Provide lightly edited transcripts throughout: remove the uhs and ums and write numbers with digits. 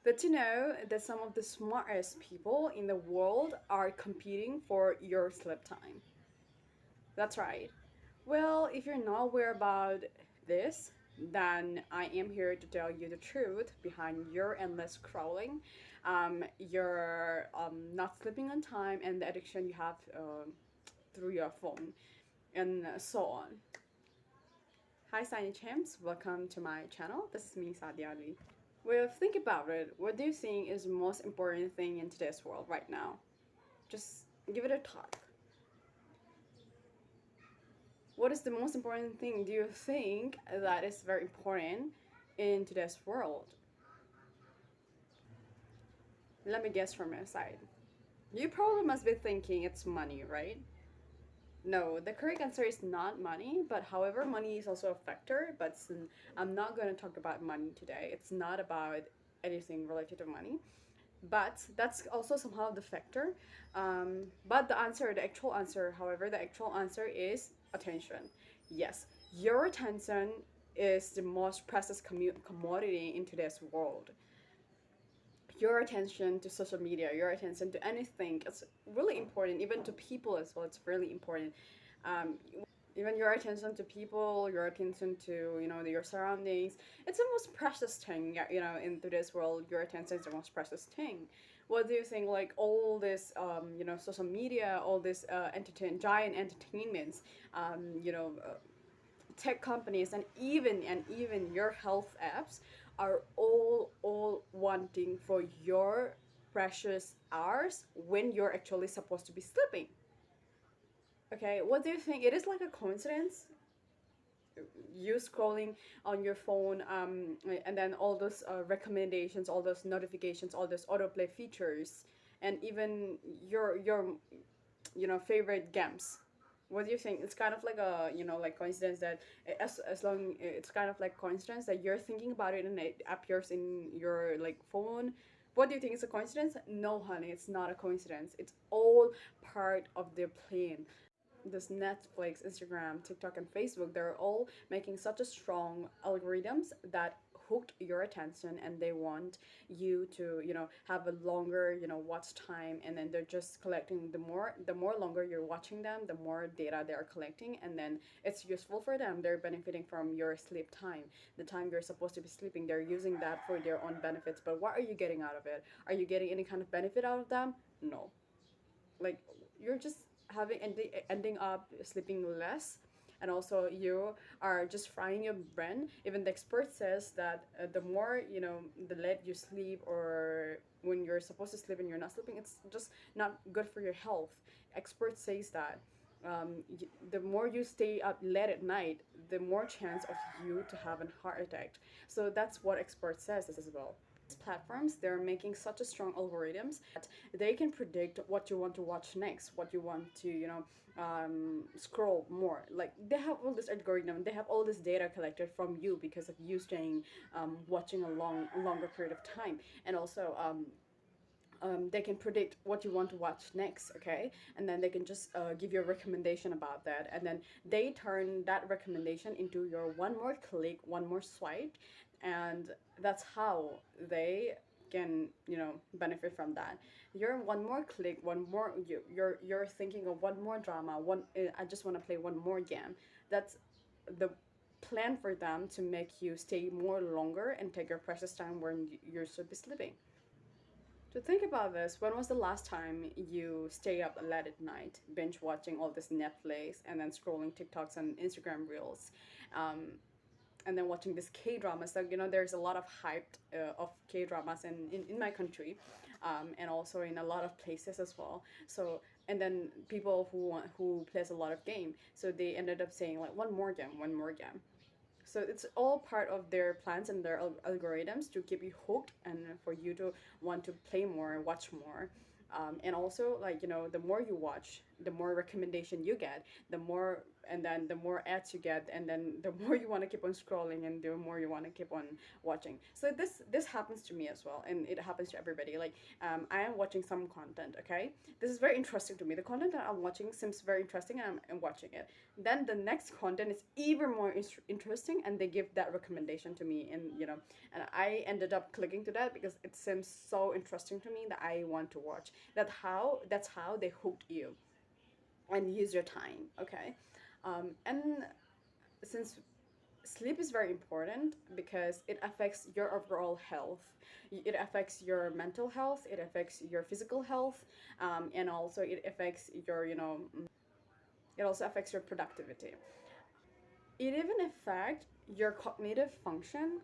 But to know that some of the smartest people in the world are competing for your sleep time. That's right. Well, if you're not aware about this, then I am here to tell you the truth behind your endless scrolling, your not sleeping on time, and the addiction you have through your phone, and so on. Hi, shinychamps. Welcome to my channel. This is me, Sadia Ali. Well, think about it. What do you think is the most important thing in today's world right now? Just give it a thought. What is the most important thing do you think that is very important in today's world? Let me guess from your side. You probably must be thinking it's money, right? No, the correct answer is not money, but however, money is also a factor. But I'm not going to talk about money today. It's not about anything related to money, but that's also somehow the factor. But the actual answer, however, the actual answer is attention. Yes, your attention is the most precious commodity in today's world. Your attention to social media, your attention to anything, it's really important. Even to people as well, it's really important. Um, Even your attention to people, your attention to your surroundings, it's the most precious thing. Yeah, in today's world, your attention is the most precious thing. What do you think? Like all this, social media, all this giant entertainments, um, you know, uh, tech companies, and even your health apps are all wanting for your precious hours when you're actually supposed to be sleeping. Okay, what do you think? It is like a coincidence, you scrolling on your phone, and then all those recommendations, all those notifications, all those autoplay features, and even your favorite games. What do you think? It's kind of like a like coincidence that as long it's kind of like coincidence that you're thinking about it and it appears in your like phone. What do you think? It's a coincidence? No, honey, it's not a coincidence. It's all part of their plan. This Netflix, Instagram, TikTok, and Facebook, they're all making such a strong algorithms that hooked your attention, and they want you to have a longer watch time, and then they're just collecting the more longer you're watching them, the more data they're collecting, and then it's useful for them. They're benefiting from your sleep time, the time you're supposed to be sleeping. They're using that for their own benefits, but what are you getting out of it? Are you getting any kind of benefit out of them? No. Like, you're just ending up sleeping less, and also you are just frying your brain. Even the expert says that the more the late you sleep, or when you're supposed to sleep and you're not sleeping, it's just not good for your health. Expert says that the more you stay up late at night, the more chance of you to have a heart attack. So that's what expert says as well. Platforms, they're making such a strong algorithms that they can predict what you want to watch next, what you want to scroll more. Like, they have all this algorithm, they have all this data collected from you because of you staying watching a longer period of time. And also they can predict what you want to watch next. Okay, and then they can just give you a recommendation about that, and then they turn that recommendation into your one more click, one more swipe, and that's how they can benefit from that. You're one more click, one more you're thinking of one more drama, one I just want to play one more game. That's the plan for them to make you stay more longer and take your precious time when you should be sleeping. To think about this, when was the last time you stay up late at night, binge watching all this Netflix, and then scrolling TikToks and Instagram reels, um, and then watching this K dramas? So there's a lot of hype of K dramas in my country, and also in a lot of places as well. So, and then people who plays a lot of game, so they ended up saying like one more game, one more game. So it's all part of their plans and their algorithms to keep you hooked, and for you to want to play more and watch more. And also, like, the more you watch, the more recommendation you get, the more, and then the more ads you get, and then the more you want to keep on scrolling, and the more you want to keep on watching. So this happens to me as well, and it happens to everybody. Like, I am watching some content, okay, this is very interesting to me, the content that I'm watching seems very interesting, and I'm watching it. Then the next content is even more interesting, and they give that recommendation to me, and and I ended up clicking to that because it seems so interesting to me that I want to watch. That's how they hooked you and use your time, okay. And since sleep is very important because it affects your overall health, it affects your mental health, it affects your physical health, and also it affects your it also affects your productivity. It even affects your cognitive function,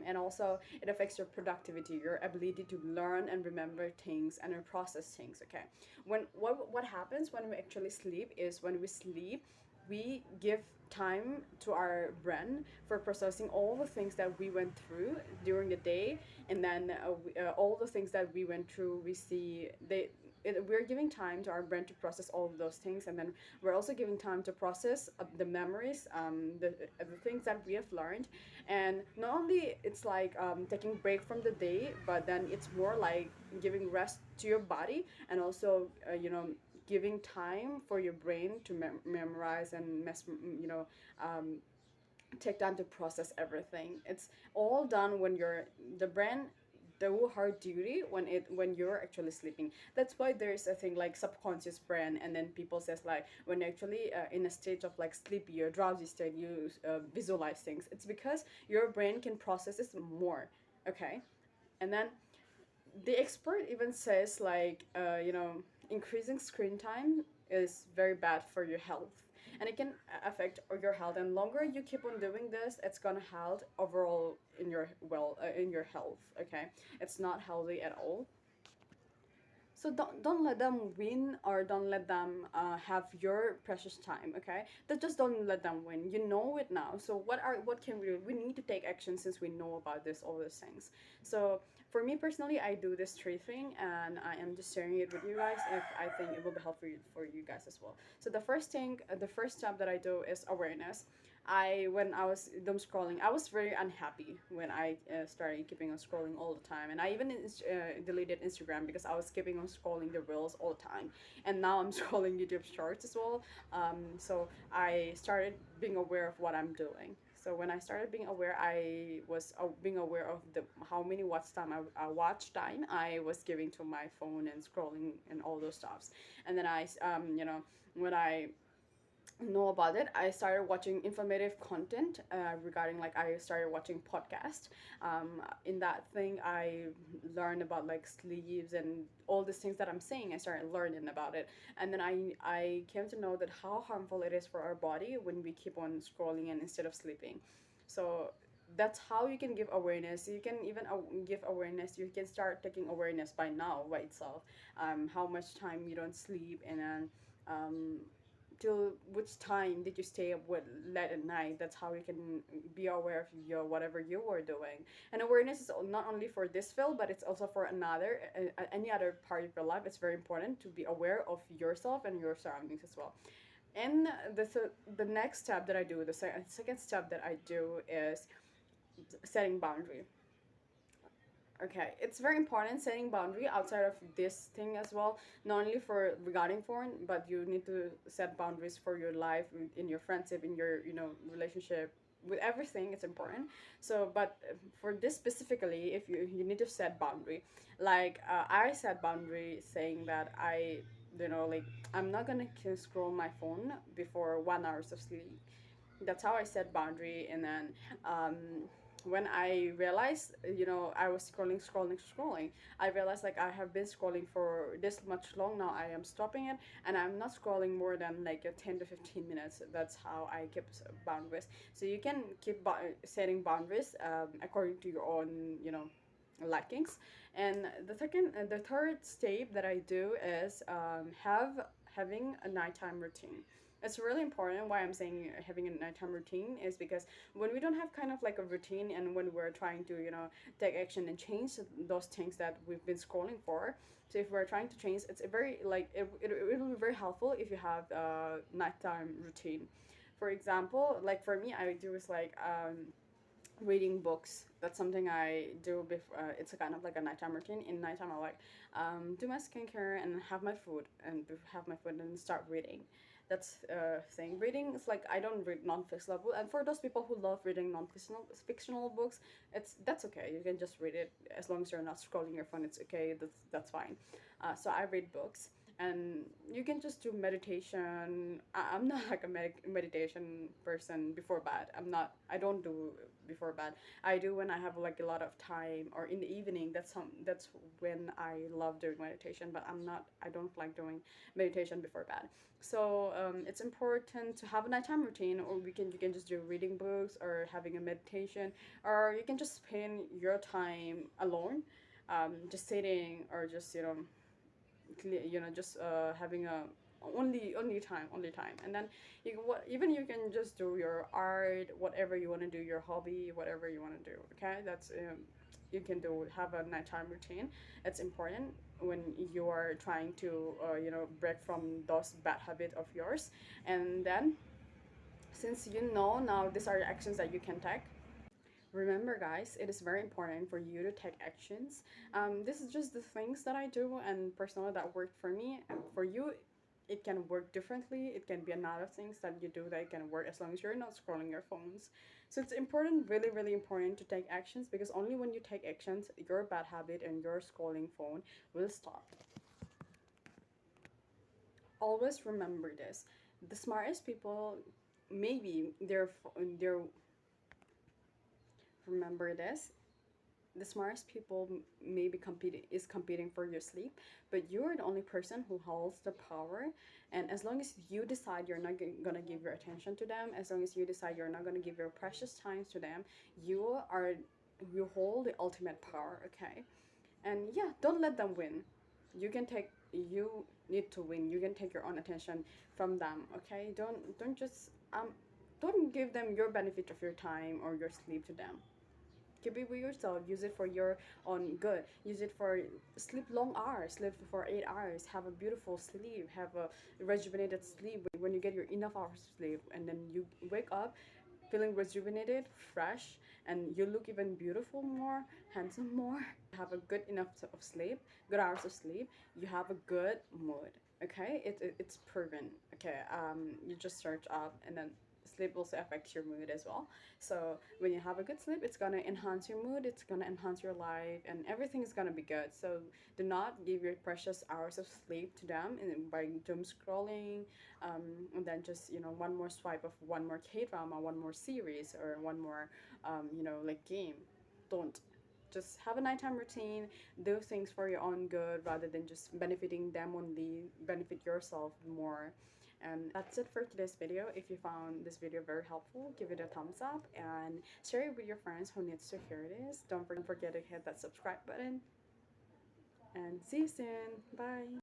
and also it affects your productivity, your ability to learn and remember things and process things, okay. What happens when we actually sleep is, when we sleep, we give time to our brain for processing all the things that we went through during the day, and then all the things that we went through, we see we're giving time to our brain to process all of those things, and then we're also giving time to process the memories, the things that we have learned. And not only it's like taking break from the day, but then it's more like giving rest to your body, and also giving time for your brain to memorize and um, take time to process everything. It's all done when you're the brain do hard duty when you're actually sleeping. That's why there's a thing like subconscious brain, and then people says like when you're actually in a state of like sleepy or drowsy state, you visualize things. It's because your brain can process this more, okay. And then the expert even says like increasing screen time is very bad for your health, and it can affect your health, and longer you keep on doing this, it's gonna help overall in your in your health, okay. It's not healthy at all. So don't let them win, or don't let them have your precious time, okay. That just don't let them win, you know it now. So what can we do? We need to take action since we know about this all these things. So for me personally, I do this tree thing, and I am just sharing it with you guys if I think it will be helpful for you guys as well. So the first step that I do is awareness. When I was doom scrolling, I was very unhappy when I started keeping on scrolling all the time, and I even deleted Instagram because I was keeping on scrolling the reels all the time, and now I'm scrolling YouTube Shorts as well. So I started being aware of what I'm doing. So when I started being aware, I was being aware of the how many watch time I was giving to my phone and scrolling and all those stuffs, and then when I know about it, I started watching informative content regarding, like, I started watching podcast. In that thing, I learned about like sleeves and all these things that I'm saying. I started learning about it, and then I came to know that how harmful it is for our body when we keep on scrolling and instead of sleeping. So that's how you can give awareness. You can even give awareness. You can start taking awareness by now by itself. How much time you don't sleep, and then um, till which time did you stay up with late at night. That's how you can be aware of your whatever you were doing. And awareness is not only for this field, but it's also for any other part of your life. It's very important to be aware of yourself and your surroundings as well. And the next step that I do, the second step that I do is setting boundary. Okay, it's very important setting boundary outside of this thing as well. Not only for regarding foreign, but you need to set boundaries for your life, in your friendship, in your relationship, with everything. It's important. So, but for this specifically, if you need to set boundary, like I set boundary saying that like I'm not gonna scroll my phone before 1 hour of sleep. That's how I set boundary. And then um, when I realized, I was scrolling, I realized like I have been scrolling for this much long now. I am stopping it, and I'm not scrolling more than like 10 to 15 minutes. That's how I keep boundaries. So you can keep setting boundaries according to your own, likings. And the third step that I do is having a nighttime routine. It's really important. Why I'm saying having a nighttime routine is because when we don't have kind of like a routine, and when we're trying to, take action and change those things that we've been scrolling for. So if we're trying to change, it's a very like it will be very helpful if you have a nighttime routine. For example, like for me, I do is like reading books. That's something I do before. It's a kind of like a nighttime routine. In nighttime, I like do my skincare and have my food, and have my food and start reading. That's a thing. Reading is like I don't read non-fictional book, and for those people who love reading non-fictional books, that's okay. You can just read it as long as you're not scrolling your phone. It's okay. That's fine. So I read books, and you can just do meditation. I'm not like a meditation person before bed. I don't do before bed. I do when I have like a lot of time, or in the evening. That's when I love doing meditation, but I don't like doing meditation before bed. So it's important to have a nighttime routine, or you can just do reading books or having a meditation, or you can just spend your time alone, just sitting, or just just having a only time. And then even you can just do your art, whatever you want to do, your hobby, whatever you want to do. Okay, that's you can do have a nighttime routine. It's important when you are trying to break from those bad habits of yours. And then, since you know now these are the actions that you can take, remember, guys, it is very important for you to take actions. This is just the things that I do and personally that worked for me. And for you, it can work differently. It can be another things that you do that can work as long as you're not scrolling your phones. So it's important, really, really important to take actions, because only when you take actions, your bad habit and your scrolling phone will stop. Always remember this: the smartest people, maybe they're remember this, the smartest people maybe competing for your sleep, but you're the only person who holds the power. And as long as you decide you're not gonna give your attention to them, as long as you decide you're not gonna give your precious time to them, you are you hold the ultimate power. Okay, and yeah, don't let them win. You need to win. You can take your own attention from them. Okay, don't just don't give them your benefit of your time or your sleep to them. Keep it with yourself. Use it for your own good. Use it for sleep long hours. Sleep for 8 hours. Have a beautiful sleep. Have a rejuvenated sleep. When you get your enough hours of sleep, and then you wake up feeling rejuvenated, fresh, and you look even beautiful more, handsome more. Have a good enough of sleep, good hours of sleep. You have a good mood. Okay, it's proven. Okay, you just search up, and then sleep also affects your mood as well. So when you have a good sleep, it's gonna enhance your mood, it's gonna enhance your life, and everything is gonna be good. So do not give your precious hours of sleep to them and by doom scrolling, and then just one more swipe of one more K drama, one more series, or one more like game. Don't. Just have a nighttime routine, do things for your own good rather than just benefiting them only, benefit yourself more. And that's it for today's video. If you found this video very helpful, give it a thumbs up and share it with your friends who needs to hear this. Don't forget to hit that subscribe button, and see you soon. Bye.